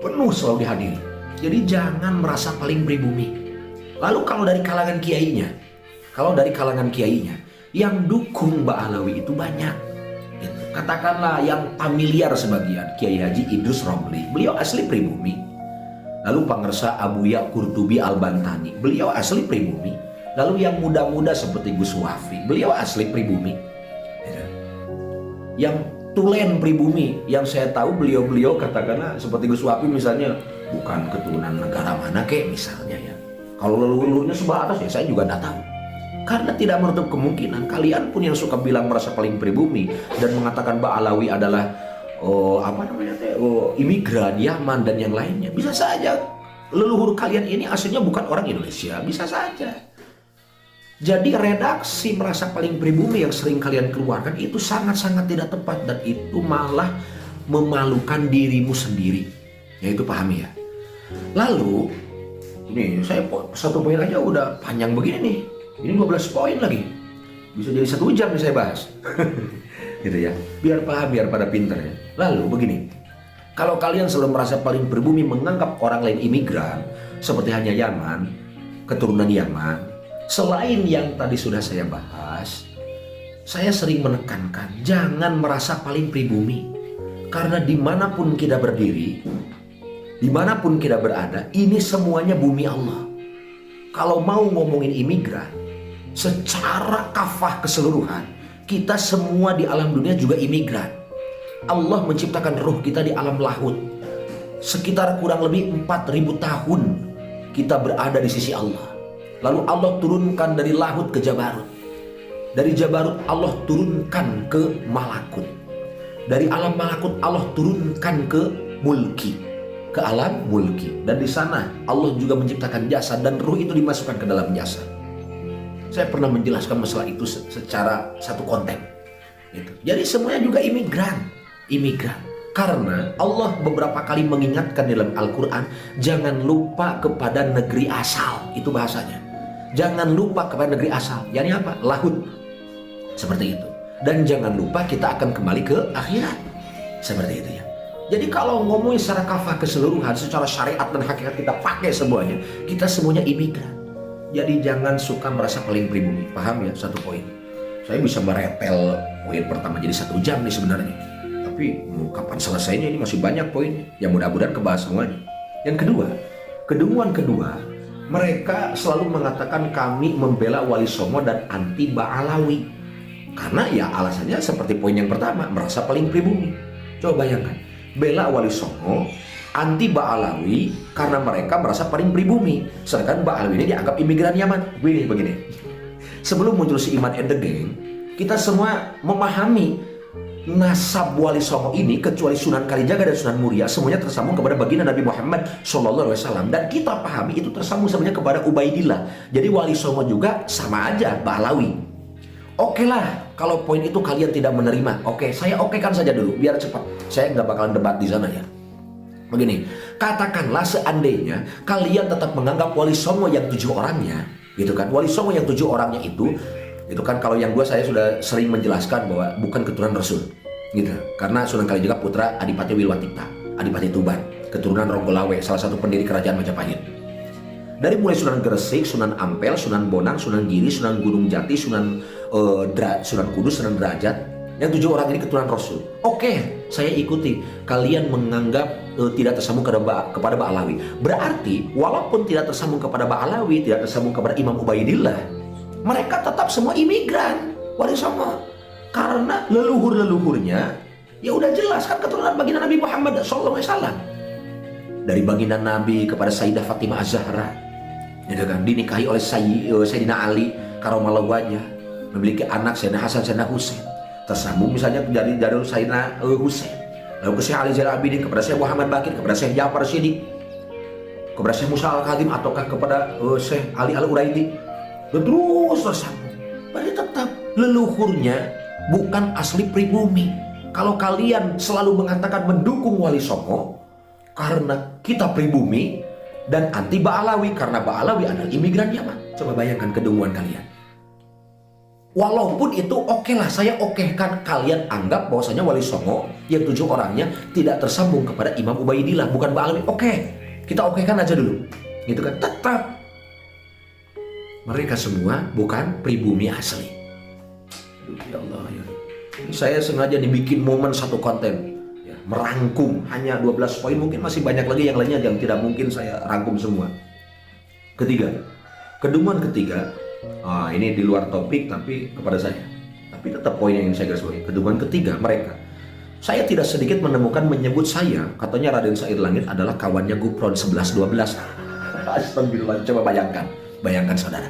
penuh selalu dihadiri. Jadi jangan merasa paling pribumi. Lalu kalau dari kalangan kiainya, yang dukung Mbak Alawi itu banyak. Gitu. Katakanlah yang familiar sebagian, Kiai Haji Idrus Romli, beliau asli pribumi. Lalu Pangersa Abuya Qurtubi Al-Bantani, beliau asli pribumi. Lalu yang muda-muda seperti Gus Wafi, beliau asli pribumi. Gitu. Yang tulen pribumi, yang saya tahu beliau katakanlah seperti Gus Wafi misalnya, bukan keturunan negara mana kek misalnya ya. Kalau leluhurnya sebelah atas ya saya juga tidak tahu. Karena tidak menutup kemungkinan kalian pun yang suka bilang merasa paling pribumi dan mengatakan Mbak Alawi adalah imigran Yaman dan yang lainnya, bisa saja leluhur kalian ini aslinya bukan orang Indonesia, bisa saja. Jadi redaksi merasa paling pribumi yang sering kalian keluarkan itu sangat-sangat tidak tepat dan itu malah memalukan dirimu sendiri. Ya itu pahami ya. Lalu ini saya satu poin aja udah panjang begini nih. Ini 12 poin lagi. Bisa jadi 1 jam nih saya bahas. Gitu ya. Biar paham, biar pada pinter ya. Lalu begini. Kalau kalian selalu merasa paling pribumi menganggap orang lain imigran seperti hanya Yaman, keturunan Yaman, selain yang tadi sudah saya bahas, saya sering menekankan jangan merasa paling pribumi. Karena dimanapun kita berdiri, dimanapun kita berada, ini semuanya bumi Allah. Kalau mau ngomongin imigran, secara kafah keseluruhan, kita semua di alam dunia juga imigran. Allah menciptakan ruh kita di alam lahut. Sekitar kurang lebih 4.000 tahun kita berada di sisi Allah. Lalu Allah turunkan dari lahut ke Jabarut. Dari Jabarut Allah turunkan ke Malakut. Dari alam Malakut Allah turunkan ke Mulki, ke alam Mulki. Dan di sana Allah juga menciptakan jasad dan ruh itu dimasukkan ke dalam jasad. Saya pernah menjelaskan masalah itu secara satu konten. Gitu. Jadi semuanya juga imigran. Karena Allah beberapa kali mengingatkan dalam Al-Quran, jangan lupa kepada negeri asal. Itu bahasanya. Jangan lupa kepada negeri asal. Yani apa? Lahut. Seperti itu. Dan jangan lupa kita akan kembali ke akhirat. Seperti itu ya. Jadi kalau ngomongin secara kafah keseluruhan, secara syariat dan hakikat kita pakai semuanya, kita semuanya imigran. Jadi jangan suka merasa paling pribumi. Paham ya satu poin. Saya bisa merepel poin pertama jadi 1 jam nih sebenarnya. Tapi kapan selesainya, ini masih banyak poinnya. Ya mudah-mudahan kebahas semuanya. Yang kedua, kedua, mereka selalu mengatakan kami membela Wali Songo dan anti Ba'alawi. Karena ya alasannya seperti poin yang pertama, merasa paling pribumi. Coba bayangkan, bela Wali Songo, anti Ba'alawi karena mereka merasa paling pribumi. Sedangkan Ba'alawi ini dianggap imigran Yaman. Begini. Sebelum muncul si Iman and the Gang, kita semua memahami nasab Wali Songo ini, kecuali Sunan Kalijaga dan Sunan Muria, semuanya tersambung kepada baginda Nabi Muhammad SAW. Dan kita pahami itu tersambung sebenarnya kepada Ubaidillah. Jadi Wali Songo juga sama aja Ba'alawi. Oke lah, kalau poin itu kalian tidak menerima, oke, saya okekan saja dulu, biar cepat. Saya nggak bakalan debat di sana ya. Begini, katakanlah seandainya kalian tetap menganggap Wali Songo yang 7 orangnya, gitu kan? Wali Songo yang 7 orangnya itu kan kalau yang saya sudah sering menjelaskan bahwa bukan keturunan Rasul, gitu. Karena Sunan Kalijaga putra Adipati Wilwatikta, Adipati Tuban, keturunan Ronggolawe, salah satu pendiri kerajaan Majapahit. Dari mulai Sunan Gresik, Sunan Ampel, Sunan Bonang, Sunan Giri, Sunan Gunung Jati, Sunan Kudus, Sunan Derajat, yang 7 orang ini keturunan Rasul. Oke, saya ikuti. Kalian menganggap tidak tersambung kepada Ba'alawi. Berarti walaupun tidak tersambung kepada Ba'alawi, tidak tersambung kepada Imam Ubaidillah, mereka tetap semua imigran Wali Songo. Karena leluhurnya ya udah jelas kan keturunan baginda Nabi Muhammad SAW. Dari baginda Nabi kepada Sayyidah Fatimah Az-Zahra, gitu kan, dinikahi oleh Sayyidina Ali karramallahu wajhah, memiliki anak Sayyidina Hasan, Sayyidina Husain. Tersambung misalnya dari Sayyidina Husain, lalu ke Syekh Ali Zainal Abidin, kepada Syekh Muhammad Bakir, kepada Syekh Ja'far Shiddiq, kepada Syekh Musa Al-Kadhim, ataukah kepada Syekh Ali Al-Uraidi, dan terus tersambung. Berarti tetap leluhurnya bukan asli pribumi. Kalau kalian selalu mengatakan mendukung Wali Songo karena kita pribumi, dan anti Ba'alawi karena Ba'alawi adalah imigran Yaman. Coba bayangkan kedunguan kalian. Walaupun itu oke lah, saya okekan kalian anggap bahwasanya Wali Songo yang 7 orangnya tidak tersambung kepada Imam Ubaidillah, bukan Mbak Alwi. Oke, kita okekan aja dulu. Gitu kan, tetap mereka semua bukan pribumi asli. Aduh, ya Allah ya. Saya sengaja dibikin momen satu konten ya, merangkum hanya 12 poin, mungkin masih banyak lagi yang lainnya yang tidak mungkin saya rangkum semua. Ketiga, keduman ketiga, ini di luar topik tapi kepada saya, tapi tetap poin yang ingin saya garis bawahi. Keduman ketiga mereka, saya tidak sedikit menemukan menyebut saya, katanya Raden Said Langit adalah kawannya Gupron 11-12. Astagfirullah, coba bayangkan saudara.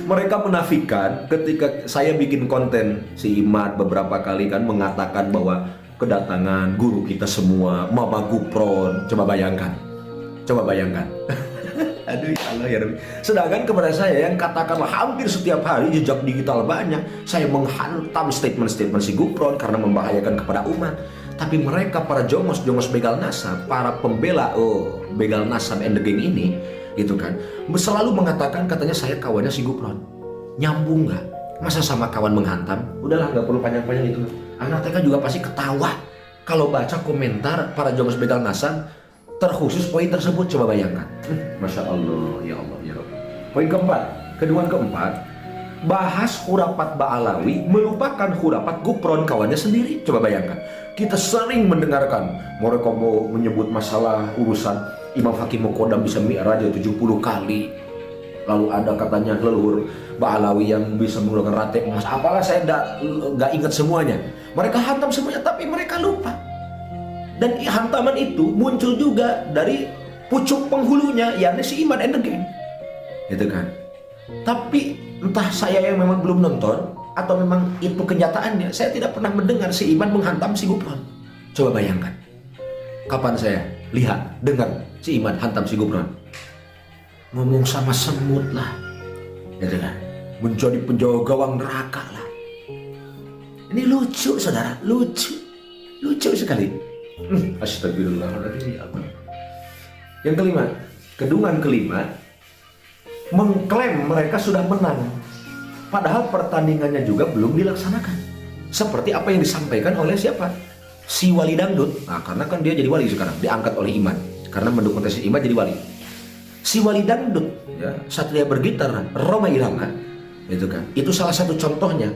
Mereka menafikan ketika saya bikin konten, si Imad beberapa kali kan mengatakan bahwa kedatangan guru kita semua Mama Gupron. Coba bayangkan. Aduh ya Allah ya Rabbi. Sedangkan kepada saya yang katakanlah hampir setiap hari jejak digital banyak, saya menghantam statement-statement si Gupron karena membahayakan kepada umat. Tapi mereka para jongos begal nasab, para pembela begal nasab and the gang ini, gitu kan, selalu mengatakan katanya saya kawannya si Gupron. Nyambung nggak? Masa sama kawan menghantam? Udahlah, nggak perlu panjang-panjang itu. Anak TK juga pasti ketawa kalau baca komentar para jongos begal nasab terkhusus poin tersebut. Coba bayangkan. Masya Allah, ya Allah, ya Rabbi. Poin keempat, keduaan keempat, bahas hurapat Ba'alawi melupakan hurapat Gupron kawannya sendiri. Coba bayangkan, kita sering mendengarkan mereka mau menyebut masalah urusan Imam Hakim Muqaddam bisa mi'raj 70 kali. Lalu ada katanya leluhur Ba'alawi yang bisa menggunakan rantai emas. Apalah, saya nggak ingat semuanya. Mereka hantam semuanya tapi mereka lupa. Dan hantaman itu muncul juga dari pucuk penghulunya, yakni si Imad and the gang. Gitu kan. Tapi entah saya yang memang belum nonton atau memang itu kenyataannya, saya tidak pernah mendengar si Imad menghantam si Gupron. Coba bayangkan. Kapan saya lihat, dengar si Imad hantam si Gupron? Ngomong sama semut lah. Gitu kan. Menjadi penjaga gawang neraka lah. Ini lucu saudara, lucu sekali. Astagfirullahaladzim. Yang kelima, keduaan kelima, mengklaim mereka sudah menang, padahal pertandingannya juga belum dilaksanakan. Seperti apa yang disampaikan oleh siapa? Si Wali Dangdut. Nah, karena kan dia jadi wali sekarang, diangkat oleh Imad karena mendukung tesis Imad jadi wali. Si Wali Dangdut, ya, Satria Bergitar, Roma Irama, itu kan. Itu salah satu contohnya.